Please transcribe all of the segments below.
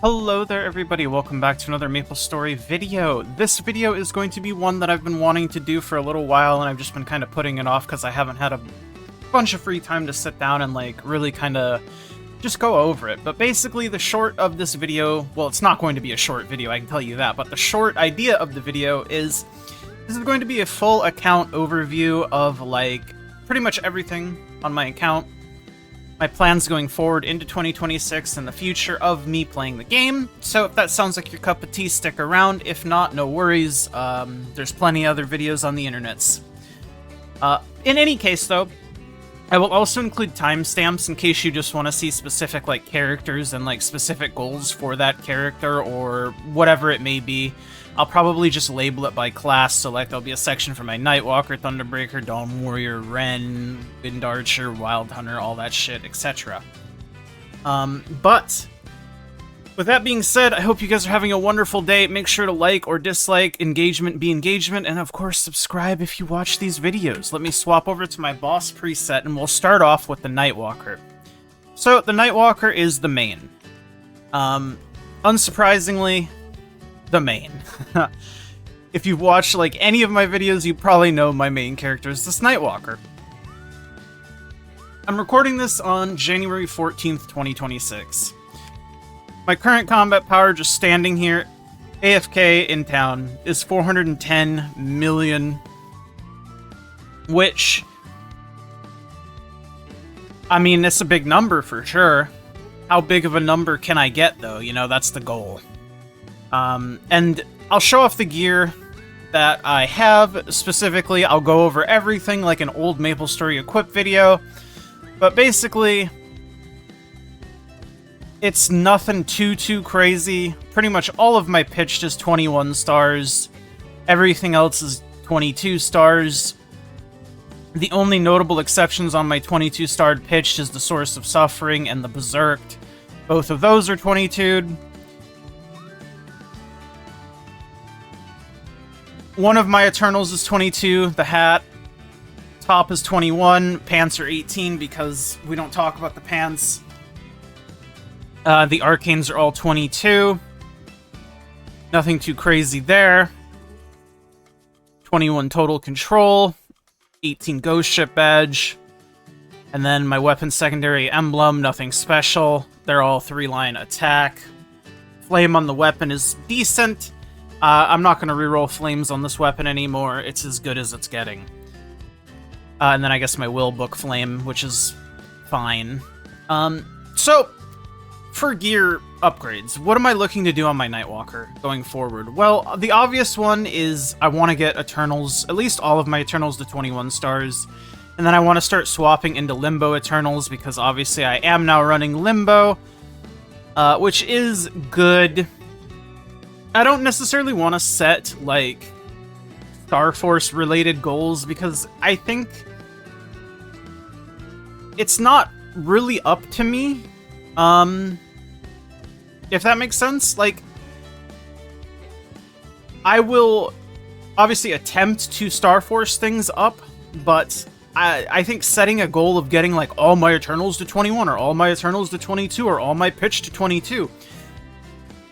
Hello there everybody, welcome back to another MapleStory video. This video is going to be one that I've been wanting to do for a little while, and I've just been kind of putting it off because I haven't had a bunch of free time to sit down and really kind of just go over it. But basically the short of this video, well, it's not going to be a short video, I can tell you that, but the short idea of the video is this is going to be a full account overview of pretty much everything on my account. My plans going forward into 2026 and the future of me playing the game. So if that sounds like your cup of tea, stick around. If not, no worries. There's plenty of other videos on the internets. In any case, though, I will also include timestamps in case you just want to see specific characters and specific goals for that character or whatever it may be. I'll probably just label it by class, so there'll be a section for my Nightwalker, Thunderbreaker, Dawn Warrior, Ren, Wind Archer, Wild Hunter, all that shit, etc. But with that being said, I hope you guys are having a wonderful day. Make sure to like or dislike, engagement be engagement, and of course subscribe if you watch these videos. Let me swap over to my boss preset, and we'll start off with the Nightwalker. So the Nightwalker is the main. Unsurprisingly, the main. If you've watched any of my videos, you probably know my main character is this Nightwalker. I'm recording this on January 14th, 2026. My current combat power, just standing here, AFK in town, is 410 million, which, I mean, it's a big number for sure. How big of a number can I get, though? You know, that's the goal. And I'll show off the gear that I have. Specifically, I'll go over everything like an old MapleStory equip video. But basically, it's nothing too crazy. Pretty much all of my pitched is 21 stars. Everything else is 22 stars. The only notable exceptions on my 22-starred pitched is the Source of Suffering and the Berserked. Both of those are 22'd. One of my Eternals is 22, the hat. Top is 21, pants are 18 because we don't talk about the pants. The Arcanes are all 22. Nothing too crazy there. 21 total control. 18 Ghost Ship badge. And then my weapon secondary emblem, nothing special. They're all 3-line attack. Flame on the weapon is decent. I'm not going to reroll flames on this weapon anymore. It's as good as it's getting. And then I guess my will book flame, which is fine. So, for gear upgrades, what am I looking to do on my Nightwalker going forward? Well, the obvious one is I want to get Eternals, at least all of my Eternals to 21 stars. And then I want to start swapping into Limbo Eternals, because obviously I am now running Limbo, which is good. I don't necessarily want to set, Star Force related goals, because I think it's not really up to me, if that makes sense. I will obviously attempt to Star Force things up, but I think setting a goal of getting, all my Eternals to 21, or all my Eternals to 22, or all my pitch to 22,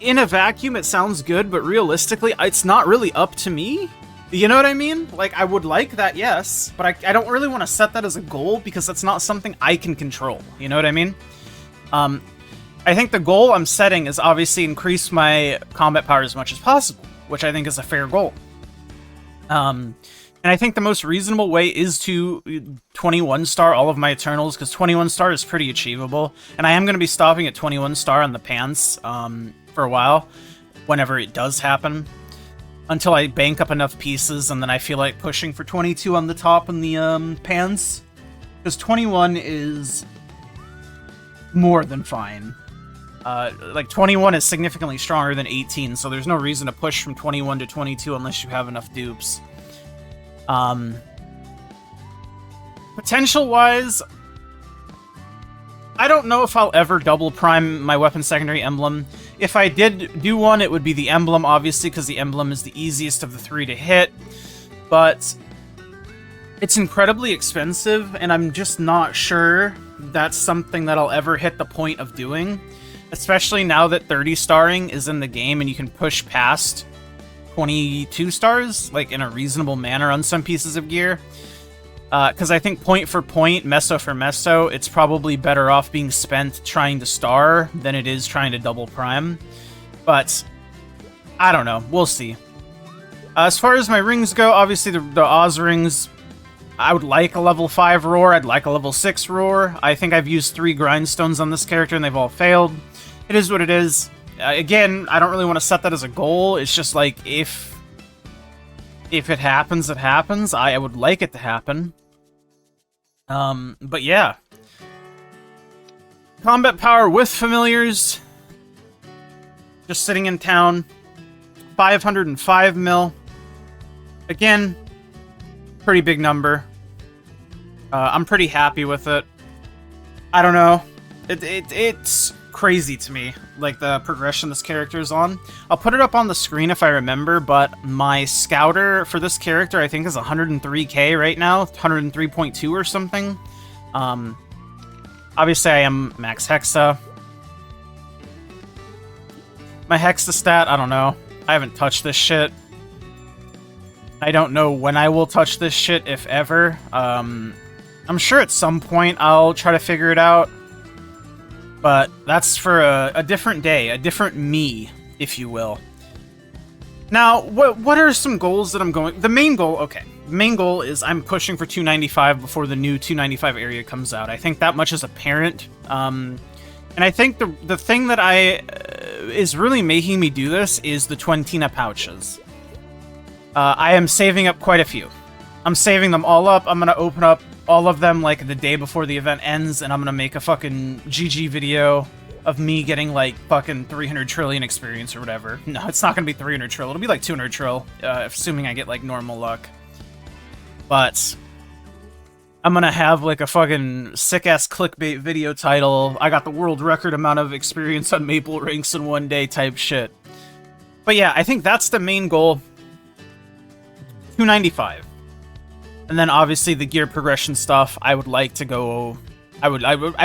in a vacuum, it sounds good, but realistically, it's not really up to me. You know what I mean? I would like that, yes, but I don't really want to set that as a goal because that's not something I can control. You know what I mean? I think the goal I'm setting is obviously increase my combat power as much as possible, which I think is a fair goal. And I think the most reasonable way is to 21 star all of my Eternals, because 21 star is pretty achievable, and I am going to be stopping at 21 star on the pants, for a while, whenever it does happen, until I bank up enough pieces, and then I feel like pushing for 22 on the top and the pants, because 21 is more than fine. 21 is significantly stronger than 18, so there's no reason to push from 21 to 22 unless you have enough dupes. Potential-wise, I don't know if I'll ever double prime my weapon secondary emblem. If I did do one, it would be the emblem, obviously, because the emblem is the easiest of the 3 to hit. But it's incredibly expensive, and I'm just not sure that's something that I'll ever hit the point of doing. especially now that 30 starring is in the game and you can push past 22 stars, like, in a reasonable manner on some pieces of gear. Because I think point for point, meso for meso, it's probably better off being spent trying to star than it is trying to double prime. But, I don't know. We'll see. As far as my rings go, obviously the Oz rings, I would like a level 5 roar, I'd like a level 6 roar. I think I've used 3 grindstones on this character and they've all failed. It is what it is. Again, I don't really want to set that as a goal. It's just like, if it happens, it happens. I would like it to happen. But yeah. Combat power with familiars. Just sitting in town. 505 mil. Again, pretty big number. I'm pretty happy with it. I don't know. It's crazy to me, like, the progression this character is on. I'll put it up on the screen if I remember, but my scouter for this character I think is 103k right now, 103.2 or something. Obviously I am max Hexa. My Hexa stat, I don't know. I haven't touched this shit. I don't know when I will touch this shit, if ever. I'm sure at some point I'll try to figure it out. But that's for a different day, a different me, if you will. Now, what are some goals that I'm going... The main goal, okay. The main goal is I'm pushing for 295 before the new 295 area comes out. I think that much is apparent. And I think the thing that is really making me do this is the Twentina pouches. I am saving up quite a few. I'm saving them all up. I'm going to open up all of them, like, the day before the event ends, and I'm gonna make a fucking GG video of me getting, like, fucking 300 trillion experience or whatever. No, it's not gonna be 300 trill. It'll be, like, 200 trill, assuming I get, like, normal luck. But I'm gonna have, like, a fucking sick-ass clickbait video title. I got the world record amount of experience on Maple ranks in one day type shit. But yeah, I think that's the main goal. 295. And then obviously the gear progression stuff, I would like to go... I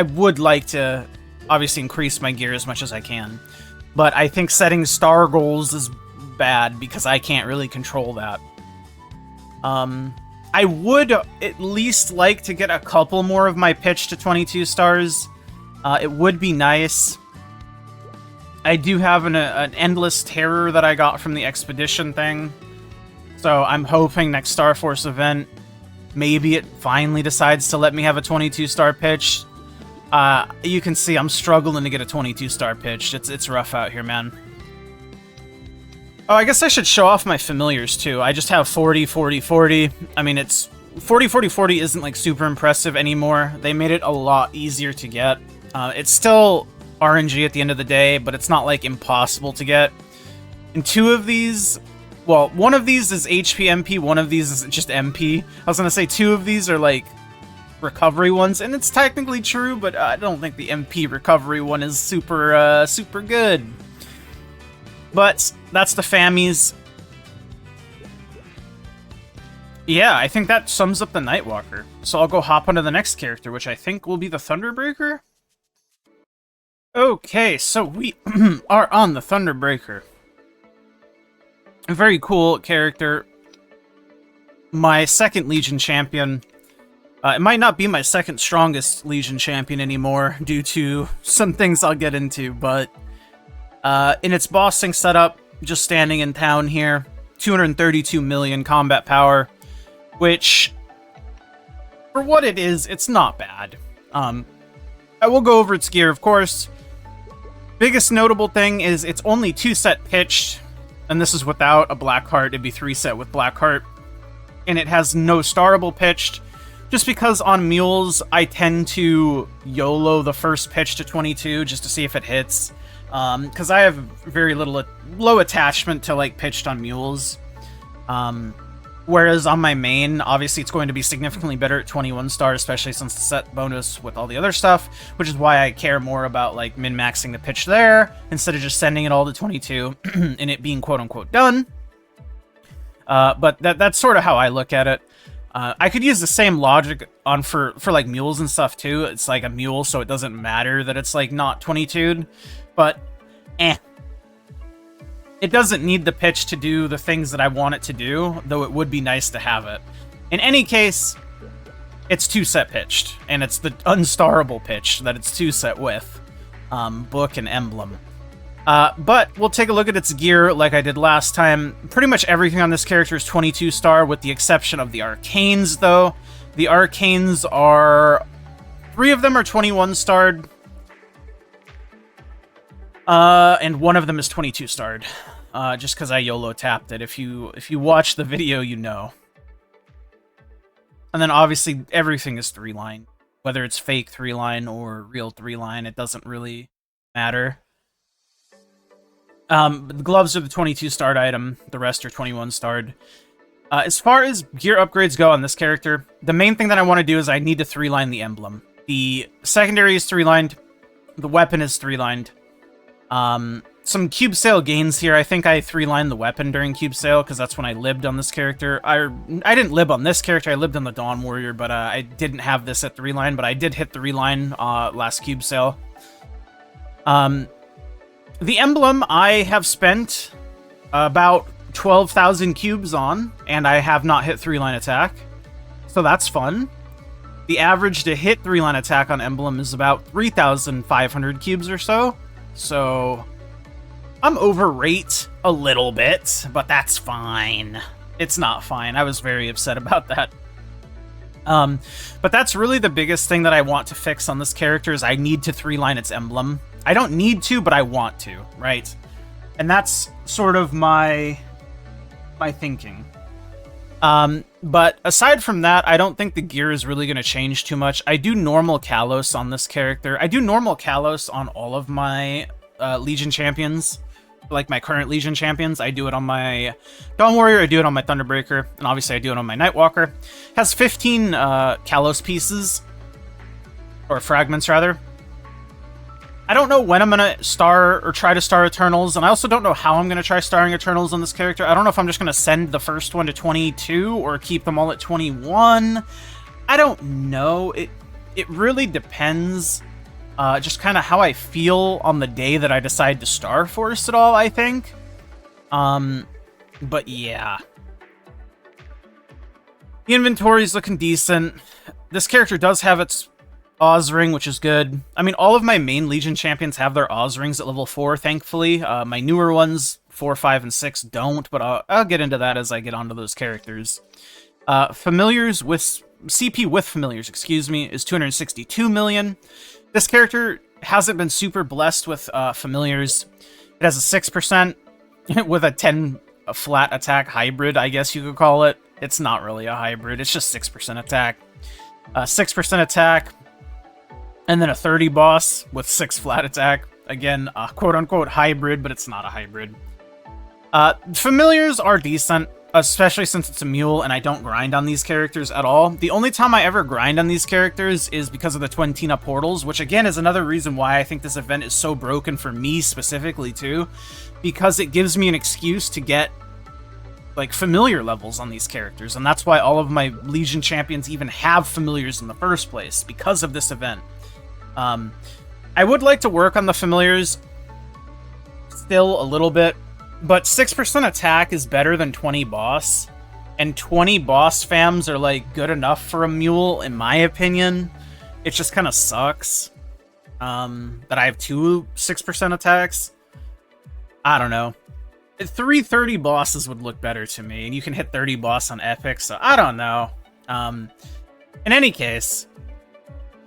would like to obviously increase my gear as much as I can. But I think setting star goals is bad because I can't really control that. I would at least like to get a couple more of my pitch to 22 stars. It would be nice. I do have an endless terror that I got from the expedition thing. So I'm hoping next Star Force event, maybe it finally decides to let me have a 22-star pitch. You can see I'm struggling to get a 22-star pitch. It's rough out here, man. Oh, I guess I should show off my familiars, too. I just have 40, 40, 40. I mean, it's... 40, 40, 40 isn't, like, super impressive anymore. They made it a lot easier to get. It's still RNG at the end of the day, but it's not, like, impossible to get. And two of these... Well, one of these is HP MP, one of these is just MP. I was gonna say two of these are, like, recovery ones, and it's technically true, but I don't think the MP recovery one is super, super good. But that's the Fammies. Yeah, I think that sums up the Nightwalker. So I'll go hop onto the next character, which I think will be the Thunderbreaker. Okay, so we are on the Thunderbreaker. A very cool character. My second Legion champion. It might not be my second strongest Legion champion anymore due to some things I'll get into, but in its bossing setup, just standing in town here, 232 million combat power, which, for what it is, it's not bad. I will go over its gear, of course. Biggest notable thing is it's only 2-set pitched, and this is without a Blackheart. It'd be 3-set with Blackheart. And it has no starable pitched, just because on mules, I tend to YOLO the first pitch to 22 just to see if it hits. Because I have very low attachment to, like, pitched on mules. Whereas on my main, obviously it's going to be significantly better at 21 stars, especially since the set bonus with all the other stuff, which is why I care more about, like, min-maxing the pitch there, instead of just sending it all to 22, and it being quote-unquote done. But that's sort of how I look at it. I could use the same logic on for like, mules and stuff, too. It's like a mule, so it doesn't matter that it's, like, not 22'd. but eh. It doesn't need the pitch to do the things that I want it to do, though it would be nice to have it. In any case, it's 2-set pitched, and it's the unstarable pitch that it's 2-set with, book and emblem. But we'll take a look at its gear like I did last time. Pretty much everything on this character is 22 star, with the exception of the arcanes, though. The arcanes are... 3 of them are 21 starred, and 1 of them is 22 starred. Just because I YOLO tapped it. If you watch the video, you know. And then obviously everything is 3-line. Whether it's fake 3-line or real 3-line, it doesn't really matter. The gloves are the 22 starred item. The rest are 21 starred. As far as gear upgrades go on this character, the main thing that I want to do is I need to 3-line the emblem. The secondary is 3-lined. The weapon is 3-lined. Some cube sale gains here. I think I 3-lined the weapon during cube sale because that's when I lived on this character. I didn't live on this character. I lived on the Dawn Warrior, but I didn't have this at 3-line, but I did hit 3-line last cube sale. The emblem I have spent about 12,000 cubes on, and I have not hit 3-line attack, so that's fun. The average to hit 3-line attack on emblem is about 3,500 cubes or so, so I'm overrate a little bit, but that's fine. It's not fine. I was very upset about that. But that's really the biggest thing that I want to fix on this character is I need to 3-line its emblem. I don't need to, but I want to, right? And that's sort of my thinking. But aside from that, I don't think the gear is really going to change too much. I do normal Kalos on this character. I do normal Kalos on all of my Legion champions. Like my current Legion champions. I do it on my Dawn Warrior, I do it on my Thunderbreaker, and obviously I do it on my Nightwalker. Has 15 Kalos pieces. Or fragments, rather. I don't know when I'm going to star or try to star Eternals, and I also don't know how I'm going to try starring Eternals on this character. I don't know if I'm just going to send the first one to 22 or keep them all at 21. I don't know. It really depends just kind of how I feel on the day that I decide to Star Force it all, I think. But yeah. The inventory's looking decent. This character does have its Oz ring, which is good. I mean, all of my main Legion champions have their Oz rings at level 4, thankfully. My newer ones, 4, 5, and 6, don't, but I'll get into that as I get onto those characters. Familiars with... CP with familiars, excuse me, is 262 million. This character hasn't been super blessed with familiars. It has a 6% with a 10 flat attack hybrid, I guess you could call it. It's not really a hybrid, it's just 6% attack. 6% attack, and then a 30 boss with 6 flat attack. Again, quote-unquote hybrid, but it's not a hybrid. Familiars are decent, especially since it's a mule and I don't grind on these characters at all. The only time I ever grind on these characters is because of the Twin Tina portals, which again is another reason why I think this event is so broken for me specifically too, because it gives me an excuse to get like familiar levels on these characters, and that's why all of my Legion champions even have familiars in the first place, because of this event. I would like to work on the familiars still a little bit, but 6% attack is better than 20 boss, and 20 boss fams are like good enough for a mule, in my opinion. It just kind of sucks that I have 2 6% attacks. I don't know. 330 bosses would look better to me, and you can hit 30 boss on epic, so I don't know. In any case,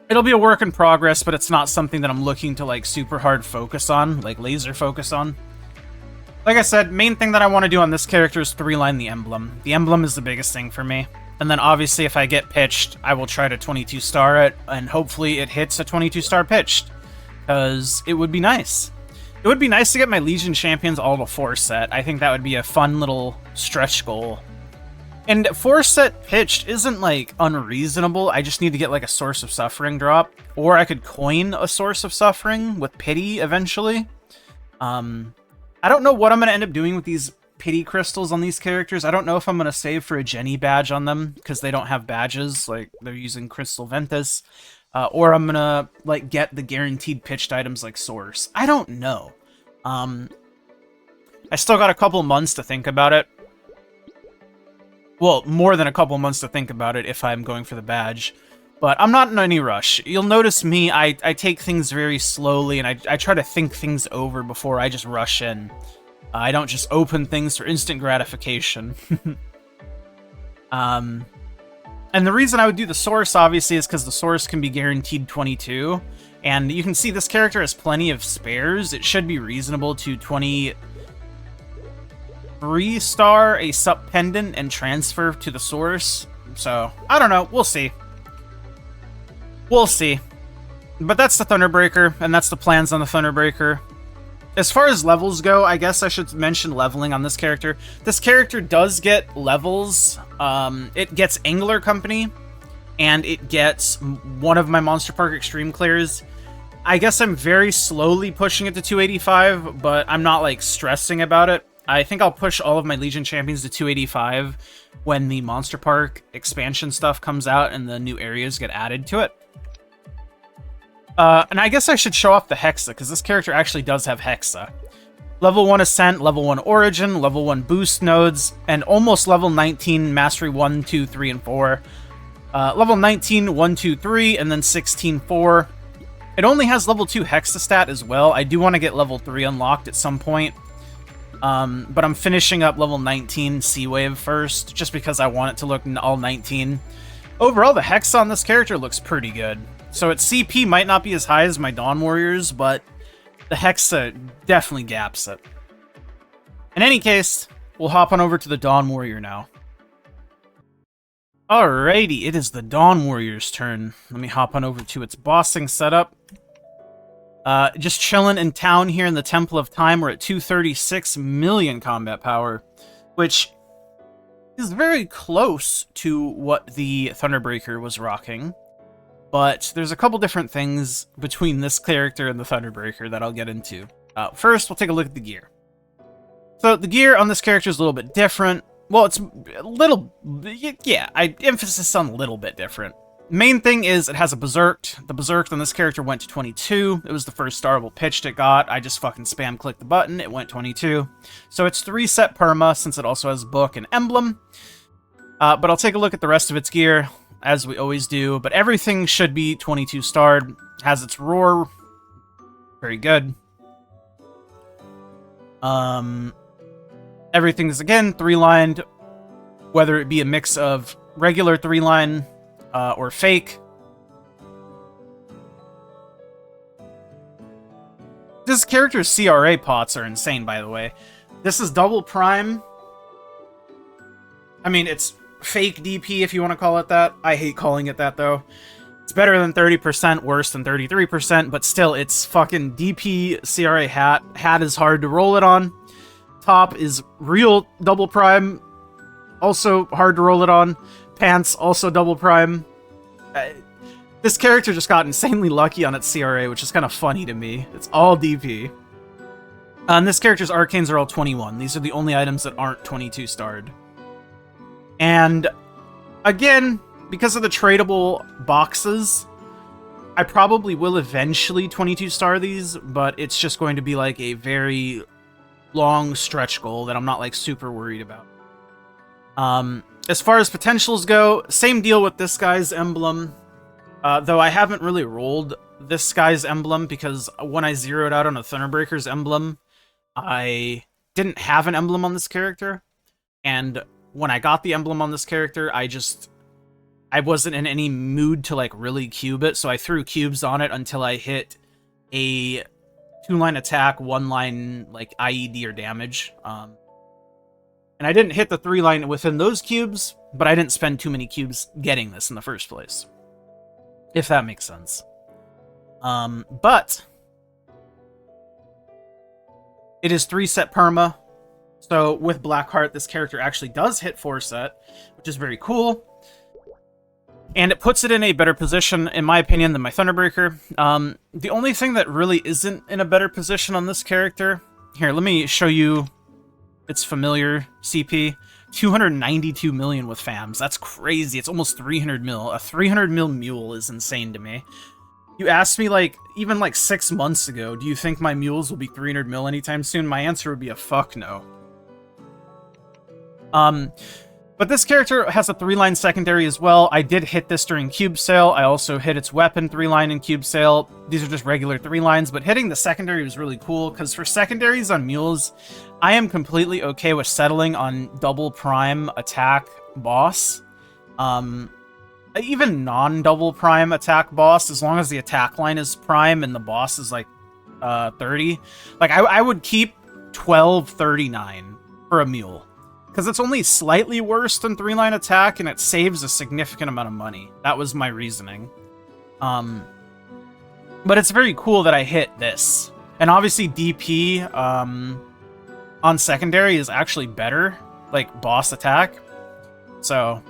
it'll be a work in progress, but it's not something that I'm looking to like super hard focus on, like laser focus on. Like I said, main thing that I want to do on this character is 3-line the emblem. The emblem is the biggest thing for me. And then obviously if I get pitched, I will try to 22 star it, and hopefully it hits a 22 star pitched, because it would be nice. It would be nice to get my Legion champions all to 4-set. I think that would be a fun little stretch goal. And 4-set pitched isn't, like, unreasonable. I just need to get, like, a Source of Suffering drop. Or I could coin a Source of Suffering with Pity eventually. I don't know what I'm going to end up doing with these Pity crystals on these characters. I don't know if I'm going to save for a Jenny badge on them, because they don't have badges. Like, they're using Crystal Ventus. or I'm gonna like get the guaranteed pitched items like Source. I don't know. I still got a couple months to think about it. Well, more than a couple months to think about it if I'm going for the badge. But I'm not in any rush. You'll notice me, I take things very slowly, and I try to think things over before I just rush in. I don't just open things for instant gratification. And the reason I would do the Source, obviously, is because the Source can be guaranteed 22. And you can see this character has plenty of spares. It should be reasonable to 23-star a sup pendant and transfer to the Source. So, I don't know. We'll see. We'll see. But that's the Thunderbreaker, and that's the plans on the Thunderbreaker. As far as levels go, I guess I should mention leveling on this character. This character does get levels. It gets Angler Company, and it gets one of my Monster Park Extreme clears. I guess I'm very slowly pushing it to 285, but I'm not, like, stressing about it. I think I'll push all of my Legion Champions to 285 when the Monster Park expansion stuff comes out and the new areas get added to it. And I guess I should show off the Hexa, because this character actually does have Hexa. Level 1 Ascent, Level 1 Origin, Level 1 Boost nodes, and almost Level 19 Mastery 1, 2, 3, and 4. Level 19, 1, 2, 3, and then 16, 4. It only has Level 2 Hexa stat as well. I do want to get Level 3 unlocked at some point. But I'm finishing up Level 19 Sea Wave first, just because I want it to look all 19. Overall, the Hexa on this character looks pretty good. So its CP might not be as high as my Dawn Warriors, but the Hexa definitely gaps it. In any case, we'll hop on over to the Dawn Warrior now. Alrighty, it is the Dawn Warrior's turn. Let me hop on over to its bossing setup. Just chilling in town here in the Temple of Time. We're at 236 million combat power, which is very close to what the Thunderbreaker was rocking. But there's a couple different things between this character and the Thunderbreaker that I'll get into. First, we'll take a look at the gear. So the gear on this character is a little bit different. Well, it's a little... Yeah, emphasis on a little bit different. Main thing is it has a Berserked. The Berserked on this character went to 22. It was the first starable pitched it got. I just fucking spam clicked the button. It went 22. So it's 3-set perma, since it also has book and emblem. But I'll take a look at the rest of its gear, as we always do, but everything should be 22 starred. Has its roar. Very good. Everything is, again, 3-lined, whether it be a mix of regular 3-line or fake. This character's CRA pots are insane, by the way. This is double prime. I mean, it's fake DP, if you want to call it that. I hate calling it that, though. It's better than 30%, worse than 33%, but still, it's fucking DP CRA hat. Hat is hard to roll it on. Top is real double prime, also hard to roll it on. Pants, also double prime. This character just got insanely lucky on its CRA, which is kind of funny to me. It's all DP. And this character's arcanes are all 21. These are the only items that aren't 22 starred. And again, because of the tradable boxes, I probably will eventually 22 star these, but it's just going to be like a very long stretch goal that I'm not like super worried about. As far as potentials go, same deal with this guy's emblem. Though I haven't really rolled this guy's emblem because when I zeroed out on a Thunderbreaker's emblem, I didn't have an emblem on this character. And when I got the emblem on this character, I wasn't in any mood to like really cube it, so I threw cubes on it until I hit a 2-line attack, 1-line like IED or damage. And I didn't hit the 3-line within those cubes, but I didn't spend too many cubes getting this in the first place. If that makes sense. But it is 3-set perma. So with Blackheart, this character actually does hit 4-set, which is very cool. And it puts it in a better position, in my opinion, than my Thunderbreaker. The only thing that really isn't in a better position on this character... Here, let me show you its familiar CP. 292 million with FAMs. That's crazy. It's almost 300 mil. A 300 mil mule is insane to me. You asked me, like, even like 6 months ago, do you think my mules will be 300 mil anytime soon? My answer would be a fuck no. But this character has a 3-line secondary as well. I did hit this during cube sale. I also hit its weapon 3-line in cube sale. These are just regular 3-lines, but hitting the secondary was really cool, because for secondaries on mules, I am completely okay with settling on double prime attack boss. Even non-double prime attack boss, as long as the attack line is prime and the boss is like 30. Like, I would keep 1239 for a mule, because it's only slightly worse than 3-line attack, and it saves a significant amount of money. That was my reasoning. But it's very cool that I hit this. And obviously DP on secondary is actually better, like boss attack. So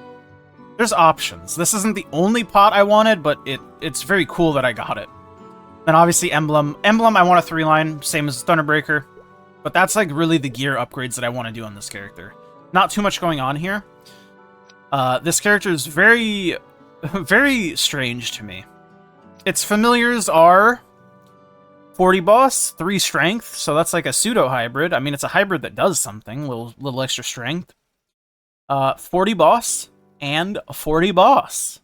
there's options. This isn't the only pot I wanted, but it's very cool that I got it. Then obviously Emblem. Emblem, I want a 3-line, same as Thunderbreaker. But that's like really the gear upgrades that I want to do on this character. Not too much going on here. This character is very, very strange to me. Its familiars are 40 boss, 3 strength, so that's like a pseudo-hybrid. I mean, it's a hybrid that does something, little extra strength. 40 boss, and 40 boss.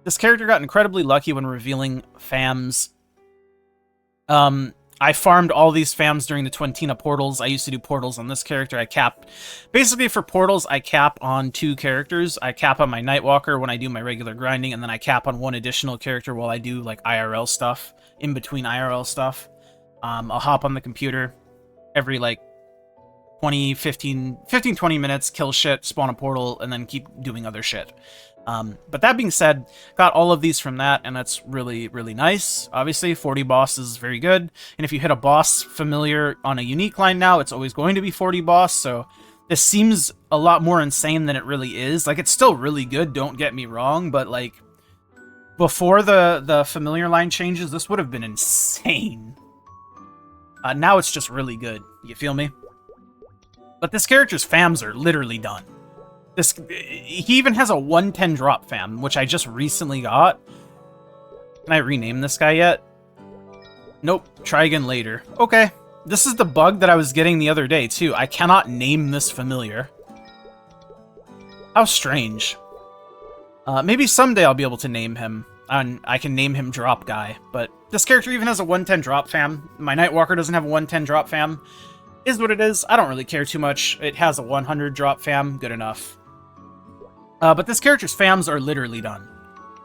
This character got incredibly lucky when revealing FAMs. I farmed all these FAMs during the Twentina portals. I used to do portals on this character. I cap... Basically, for portals, I cap on 2 characters. I cap on my Nightwalker when I do my regular grinding, and then I cap on 1 additional character while I do, like, IRL stuff. In between IRL stuff. I'll hop on the computer every, like, 15, 20 minutes, kill shit, spawn a portal, and then keep doing other shit. But that being said, got all of these from that, and that's really, really nice. Obviously, 40 boss is very good, and if you hit a boss familiar on a unique line now, it's always going to be 40 boss, so this seems a lot more insane than it really is. Like, it's still really good, don't get me wrong, but, like, before the familiar line changes, this would have been insane. Now it's just really good, you feel me? But this character's FAMs are literally done. He even has a 110 drop fam, which I just recently got. Can I rename this guy yet? Nope. Try again later. Okay. This is the bug that I was getting the other day, too. I cannot name this familiar. How strange. Maybe someday I'll be able to name him. And I can name him Drop Guy. But this character even has a 110 drop fam. My Nightwalker doesn't have a 110 drop fam. Is what it is. I don't really care too much. It has a 100 drop fam. Good enough. But this character's FAMs are literally done.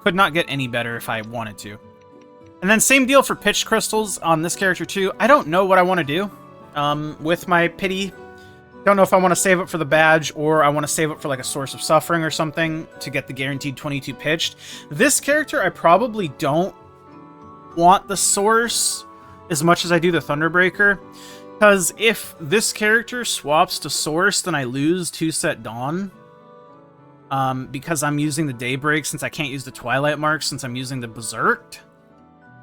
Could not get any better if I wanted to. And then same deal for pitch crystals on this character too. I don't know what I want to do with my pity. Don't know if I want to save it for the badge or I want to save it for like a source of suffering or something to get the guaranteed 22 pitched. This character, I probably don't want the source as much as I do the Thunderbreaker. Because if this character swaps to source, then I lose 2-set Dawn. Because I'm using the Daybreak, since I can't use the Twilight Mark, since I'm using the Berserked.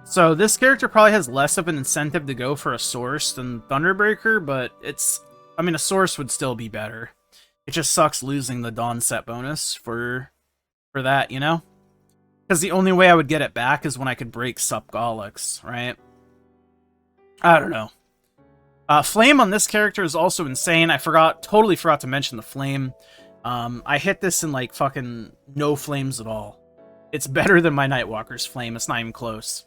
So this character probably has less of an incentive to go for a source than Thunderbreaker, but it's... I mean, a source would still be better. It just sucks losing the Dawn set bonus for that, you know? Because the only way I would get it back is when I could break Sup Galax, right? I don't know. Flame on this character is also insane. I totally forgot to mention the Flame. I hit this in, like, fucking no flames at all. It's better than my Nightwalker's Flame. It's not even close.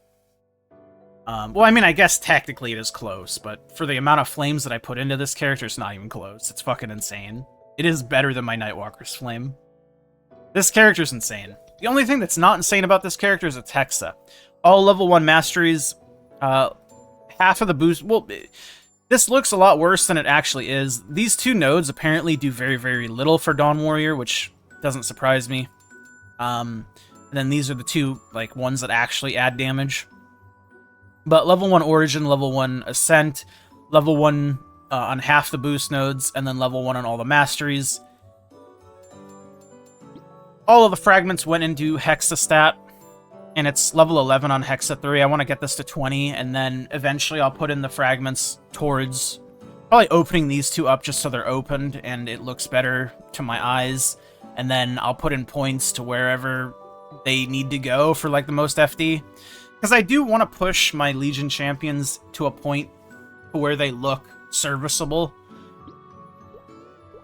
Well, I mean, I guess technically it is close, but for the amount of flames that I put into this character, it's not even close. It's fucking insane. It is better than my Nightwalker's Flame. This character's insane. The only thing that's not insane about this character is its Hexa. All level 1 masteries, half of the boost... Well, this looks a lot worse than it actually is. These 2 nodes apparently do very, very little for Dawn Warrior, which doesn't surprise me. And then these are the 2, like, ones that actually add damage. But level 1 Origin, level 1 Ascent, level 1 on half the boost nodes, and then level 1 on all the masteries. All of the fragments went into Hexa stat, and it's level 11 on Hexa 3. I want to get this to 20, and then eventually I'll put in the fragments towards Probably opening these two up just so they're opened and it looks better to my eyes. And then I'll put in points to wherever they need to go for like the most FD. Because I do want to push my Legion champions to a point where they look serviceable.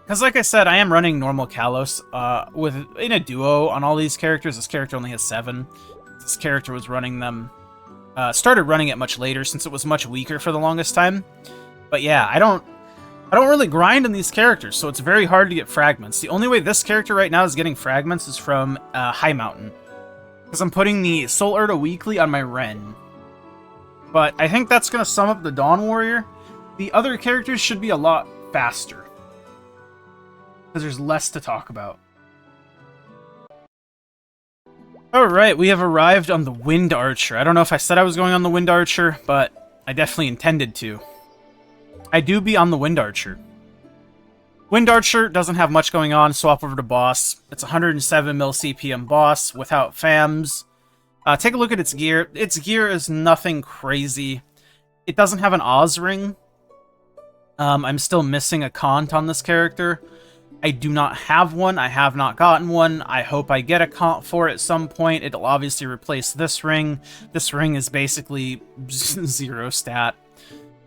Because like I said, I am running normal Kalos in a duo on all these characters. This character only has 7. This character was running them... started running it much later since it was much weaker for the longest time. But yeah, I don't really grind in these characters, so it's very hard to get fragments. The only way this character right now is getting fragments is from High Mountain. Because I'm putting the Soul Urta weekly on my Ren. But I think that's going to sum up the Dawn Warrior. The other characters should be a lot faster. Because there's less to talk about. Alright, we have arrived on the Wind Archer. I don't know if I said I was going on the Wind Archer, but I definitely intended to. I do be on the Wind Archer. Wind Archer doesn't have much going on. Swap over to boss. It's 107 mil CPM boss without FAMs. Take a look at its gear. Its gear is nothing crazy. It doesn't have an Oz ring. I'm still missing a Kant on this character. I do not have one. I have not gotten one. I hope I get a Kant for it at some point. It'll obviously replace this ring. This ring is basically 0 stat.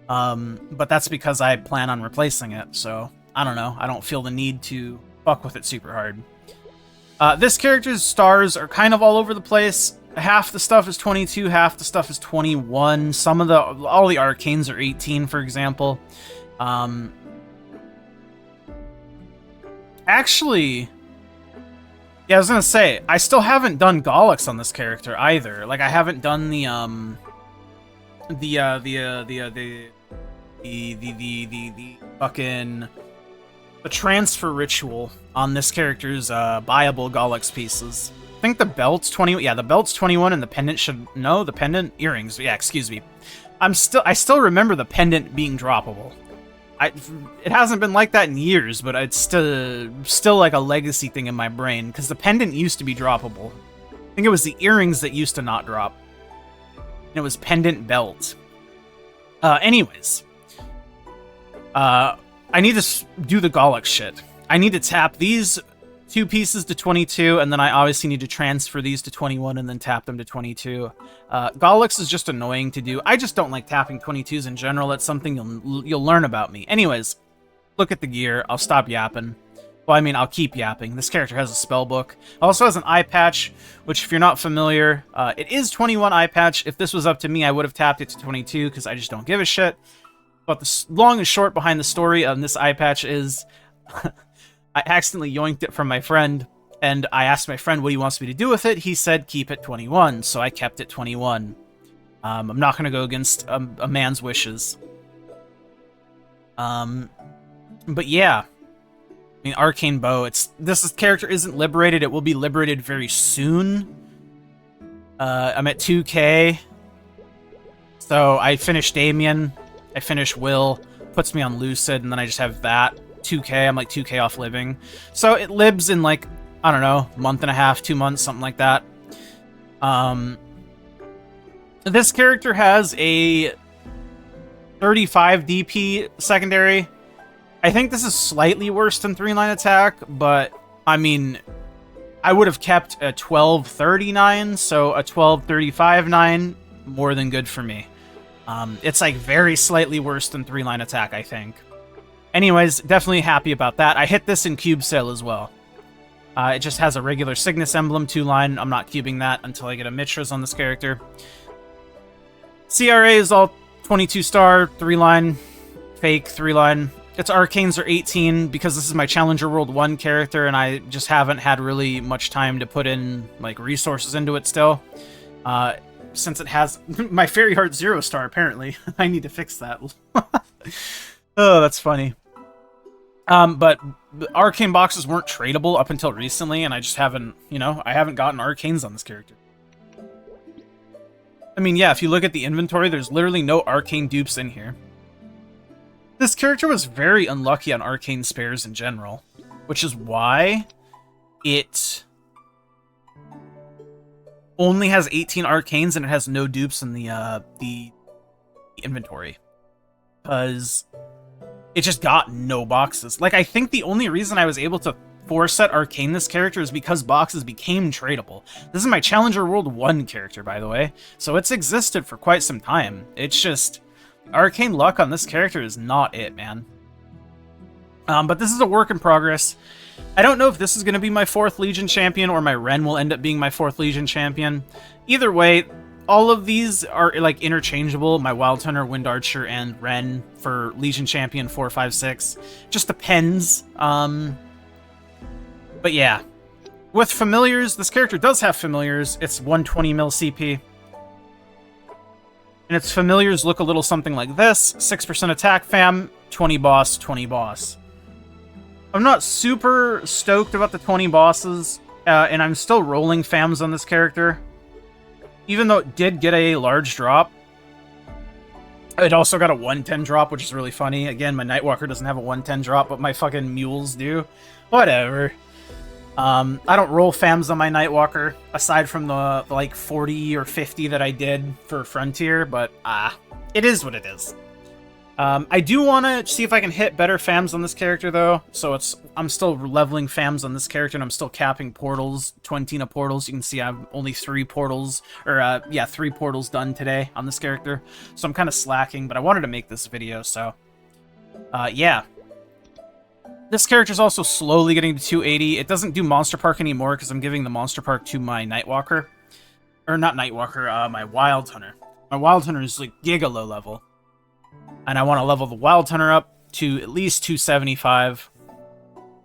But that's because I plan on replacing it, so I don't know. I don't feel the need to fuck with it super hard. This character's stars are kind of all over the place. Half the stuff is 22, half the stuff is 21. All the arcanes are 18, for example. Actually, yeah, I was gonna say, I still haven't done Gollux on this character either. Like, I haven't done the transfer ritual on this character's buyable Gollux pieces. I think the belt's 20. Yeah, the belt's 21, and the pendant should the pendant earrings. Yeah, excuse me. I still remember the pendant being droppable. It hasn't been like that in years, but it's still like a legacy thing in my brain because the pendant used to be droppable. I think it was the earrings that used to not drop. And it was pendant belt. Anyways. I need to do the Gollux shit. I need to tap these 2 pieces to 22, and then I obviously need to transfer these to 21 and then tap them to 22. Gollux is just annoying to do. I just don't like tapping 22s in general. That's something you'll learn about me. Anyways, look at the gear. I'll stop yapping. Well, I mean, I'll keep yapping. This character has a spell book. Also has an eye patch, which if you're not familiar, it is 21 eye patch. If this was up to me, I would have tapped it to 22 because I just don't give a shit. But the long and short behind the story on this eye patch is I accidentally yoinked it from my friend, and I asked my friend what he wants me to do with it. He said keep it 21, so I kept it 21. I'm not going to go against a man's wishes. But yeah. I mean, Arcane Bow, this character isn't liberated. It will be liberated very soon. I'm at 2k. So I finished Damien. I finished Will. Puts me on Lucid, and then I just have that. 2k. I'm like 2k off living. So it libs in like, I don't know, month and a half, 2 months, something like that. This character has a 35 DP secondary. I think this is slightly worse than 3-line attack, but I mean, I would have kept a 1239, so a 1235-9 more than good for me. It's like very slightly worse than 3-line attack, I think. Anyways, definitely happy about that. I hit this in cube sale as well. It just has a regular Cygnus emblem, 2-line. I'm not cubing that until I get a Mithras on this character. CRA is all 22-star, 3-line, fake, 3-line. Its arcanes are 18 because this is my Challenger World 1 character, and I just haven't had really much time to put in like resources into it still. Since it has my Fairy Heart 0-star, apparently. I need to fix that. Oh, that's funny. But the arcane boxes weren't tradable up until recently, and I just haven't, I haven't gotten arcanes on this character. I mean, yeah, if you look at the inventory, there's literally no arcane dupes in here. This character was very unlucky on arcane spares in general, which is why it only has 18 arcanes and it has no dupes in the inventory. Because it just got no boxes. Like, I think the only reason I was able to 4-set Arcane this character is because boxes became tradable. This is my Challenger World 1 character, by the way, so it's existed for quite some time. It's just, Arcane luck on this character is not it, man. But this is a work in progress. I don't know if this is going to be my 4th Legion champion or my Ren will end up being my 4th Legion champion. Either way, all of these are like interchangeable. My Wild Hunter, Wind Archer, and Ren for Legion champion 4, 5, 6. Just depends. But yeah. With familiars, this character does have familiars. It's 120 mil CP. And its familiars look a little something like this. 6% attack fam, 20 boss, 20 boss. I'm not super stoked about the 20 bosses, and I'm still rolling fams on this character. Even though it did get a large drop, it also got a 110 drop, which is really funny. Again, my Nightwalker doesn't have a 110 drop, but my fucking mules do. Whatever. I don't roll fams on my Nightwalker, aside from the like 40 or 50 that I did for Frontier, but it is what it is. I do want to see if I can hit better fams on this character, though. So I'm still leveling fams on this character, and I'm still capping portals, 20 portals. You can see I have only 3 portals, or 3 portals done today on this character. So I'm kind of slacking, but I wanted to make this video, so yeah. This character is also slowly getting to 280. It doesn't do Monster Park anymore because I'm giving the Monster Park to my Nightwalker. Or not Nightwalker, my Wild Hunter. My Wild Hunter is like giga low level. And I want to level the Wild Hunter up to at least 275.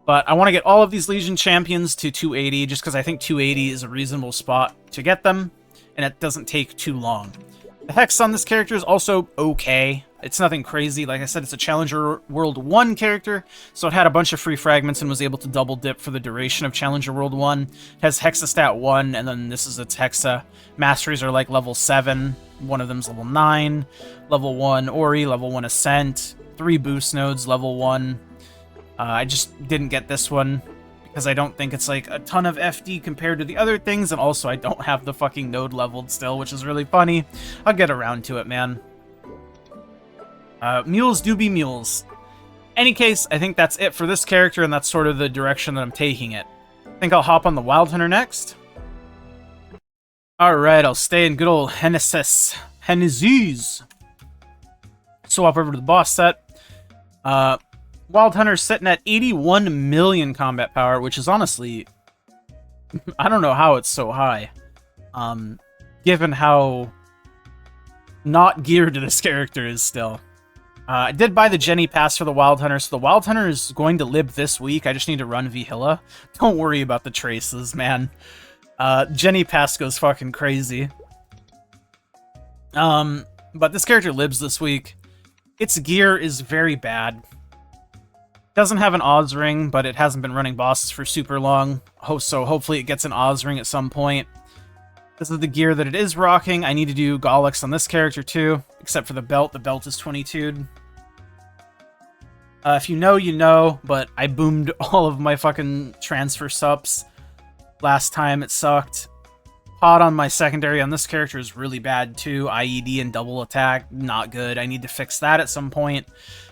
But I want to get all of these Legion champions to 280, just because I think 280 is a reasonable spot to get them, and it doesn't take too long. The Hex on this character is also okay. It's nothing crazy. Like I said, it's a Challenger World 1 character, so it had a bunch of free fragments and was able to double dip for the duration of Challenger World 1. It has Hexa stat 1, and then this is its Hexa. Masteries are like level 7. One of them's level 9. Level 1 Ori, level 1 Ascent. 3 boost nodes, level 1. I just didn't get this one because I don't think it's like a ton of FD compared to the other things, and also I don't have the fucking node leveled still, which is really funny. I'll get around to it, man. Mules do be mules. Any case, I think that's it for this character, and that's sort of the direction that I'm taking it. I think I'll hop on the Wild Hunter next. Alright, I'll stay in good old Genesis. Swap over to the boss set. Wild Hunter's sitting at 81 million combat power, which is honestly... I don't know how it's so high. Given how not geared this character is still. I did buy the Jenny Pass for the Wild Hunter, so the Wild Hunter is going to lib this week. I just need to run Vihilla. Don't worry about the traces, man. Jenny Pass goes fucking crazy. But this character libs this week. Its gear is very bad. Doesn't have an Oz ring, but it hasn't been running bosses for super long. So hopefully it gets an Oz ring at some point. This is the gear that it is rocking. I need to do Golix on this character too, except for the belt. The belt is 22'd. If you know, you know, but I boomed all of my fucking transfer subs last time. It sucked. Pod on my secondary on this character is really bad too. IED and double attack, not good. I need to fix that at some point.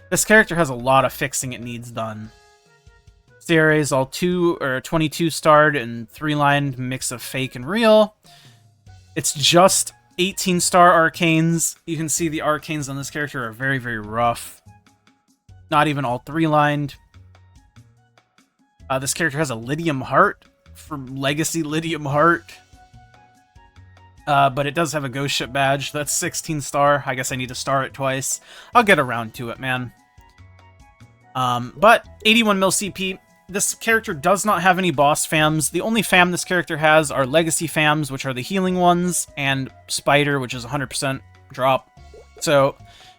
This character has a lot of fixing it needs done. CRA is all 22 starred and 3-lined mix of fake and real. It's just 18-star arcanes. You can see the arcanes on this character are very, very rough. Not even all 3-lined. This character has a Lydium Heart from Legacy Lydium Heart. But it does have a Ghost Ship badge. That's 16-star. I guess I need to star it twice. I'll get around to it, man. But 81 mil CP. This character does not have any boss fams. The only fam this character has are Legacy fams, which are the healing ones, and Spider, which is 100% drop. So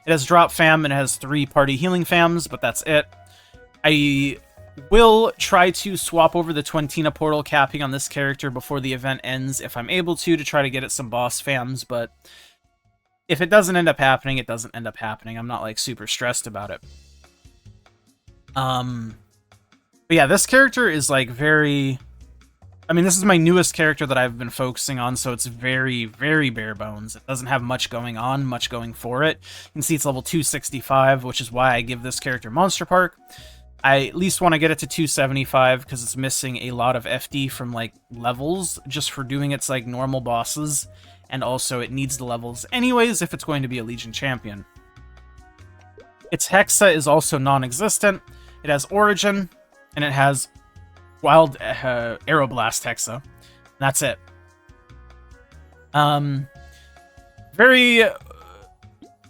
it has drop fam and it has 3 party healing fams, but that's it. I will try to swap over the Twentina portal capping on this character before the event ends if I'm able to try to get it some boss fams, but if it doesn't end up happening, it doesn't end up happening. I'm not like super stressed about it. But yeah, this character is like very I mean, this is my newest character that I've been focusing on, so it's very, very bare bones. It doesn't have much going on, much going for it. You can see it's level 265, which is why I give this character Monster Park. I at least want to get it to 275 because it's missing a lot of FD from, like, levels just for doing its, like, normal bosses. And also, it needs the levels anyways if it's going to be a Legion champion. Its Hexa is also non-existent. It has Origin, and it has Wild Aeroblast Hexa. That's it. Very,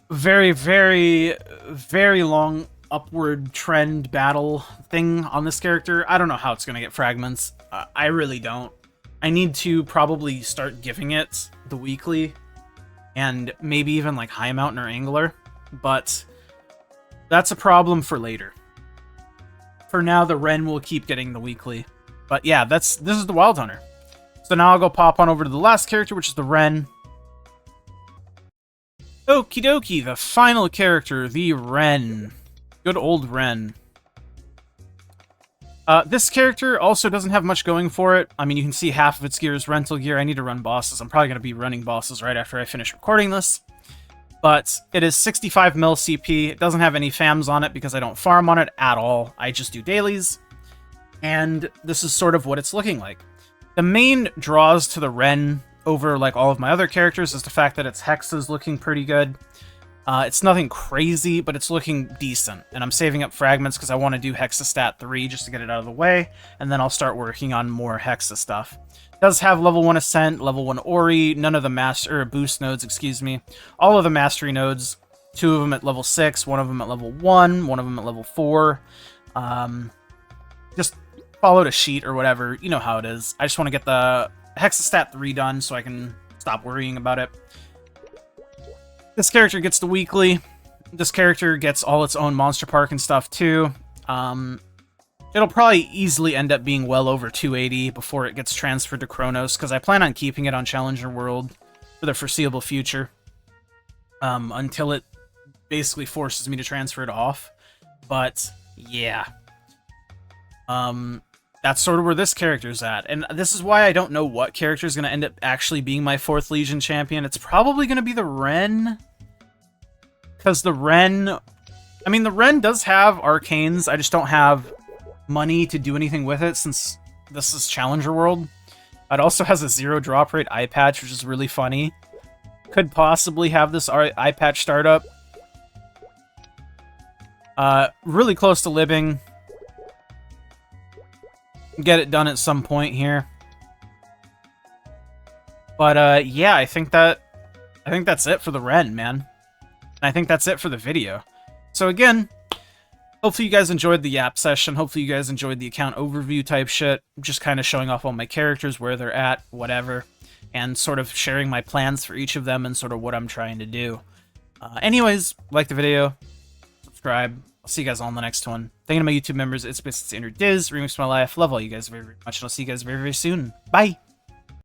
very, very, very long upward trend battle thing on this character. I don't know how it's going to get fragments. I really don't. I need to probably start giving it the weekly and maybe even like High Mountain or Angler, but that's a problem for later. For now, the Ren will keep getting the weekly. But yeah, this is the Wild Hunter. So now I'll go pop on over to the last character, which is the Ren. Okie dokie, the final character, the Ren. Good old Ren. This character also doesn't have much going for it. I mean, you can see half of its gear is rental gear. I need to run bosses. I'm probably going to be running bosses right after I finish recording this. But it is 65 mil CP. It doesn't have any FAMs on it because I don't farm on it at all. I just do dailies. And this is sort of what it's looking like. The main draws to the Ren over like all of my other characters is the fact that its Hexa is looking pretty good. It's nothing crazy, but it's looking decent. And I'm saving up fragments because I want to do Hexa stat 3 just to get it out of the way. And then I'll start working on more Hexa stuff. It does have level 1 Ascent, level 1 Ori, none of the master boost nodes, excuse me. All of the mastery nodes, 2 of them at level 6, 1 of them at level 1, 1 of them at level 4. Just followed a sheet or whatever. You know how it is. I just want to get the Hexa stat 3 done so I can stop worrying about it. This character gets the weekly. This character gets all its own Monster Park and stuff too. It'll probably easily end up being well over 280 before it gets transferred to Kronos, because I plan on keeping it on Challenger World for the foreseeable future. Until it basically forces me to transfer it off. But, yeah. That's sort of where this character's at. And this is why I don't know what character is going to end up actually being my 4th Legion champion. It's probably going to be the Ren. Because the Ren... I mean, the Ren does have arcanes. I just don't have money to do anything with it since this is Challenger World. It also has a 0 drop rate eye patch, which is really funny. Could possibly have this eye patch startup. Really close to living. Get it done at some point here. But yeah, I think that's it for the Ren, man. And I think that's it for the video. So again, hopefully you guys enjoyed the Yap session. Hopefully you guys enjoyed the account overview type shit. Just kind of showing off all my characters, where they're at, whatever. And sort of sharing my plans for each of them and sort of what I'm trying to do. Anyways, like the video, subscribe. I'll see you guys all in the next one. Thank you to my YouTube members. It's Business Diz, Remix My Life. Love all you guys very, very much. And I'll see you guys very, very soon. Bye!